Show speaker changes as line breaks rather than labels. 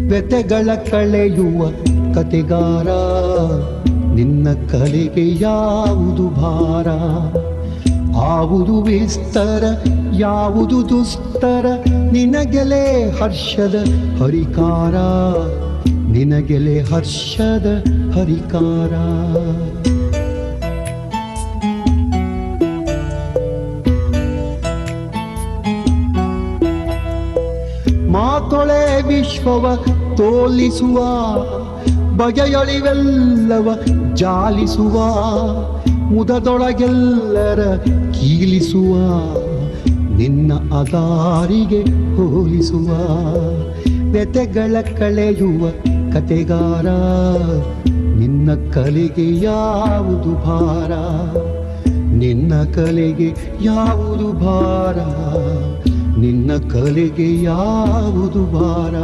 ವ್ಯತೆಗಳ ಕಳೆಯುವ ಕತೆಗಾರ, ನಿನ್ನ ಕಲೆಗೆ ಯಾವುದು ಭಾರ? ಆವುದು ವಿಸ್ತರ, ಯಾವುದು ದುಸ್ತರ, ನಿನಗೆಲೆ ಹರ್ಷದ ಹರಿಕಾರ, ನಿನಗೆಲೆ ಹರ್ಷದ ಹರಿಕಾರ. ಮಾತೊಳೆ ವಿಶ್ವವ ತೋಲಿಸುವ, ಬಗೆಯೊಳಿವೆಲ್ಲವ ಜಾಲಿಸುವ, ಮುದದೊಳಗೆಲ್ಲರ ಕೀಲಿಸುವ, ನಿನ್ನ ಅದಾರಿಗೆ ಹೋಲಿಸುವ. ವ್ಯತೆಗಳ ಕಳೆಯುವ ಕತೆಗಾರ, ನಿನ್ನ ಕಲೆಗೆ ಯಾವುದು ಭಾರ? ನಿನ್ನ ಕಲೆಗೆ ಯಾವುದು ಭಾರ? ನಿನ್ನ ಕಲೆಗೆ ಯಾವುದು ಭಾರ?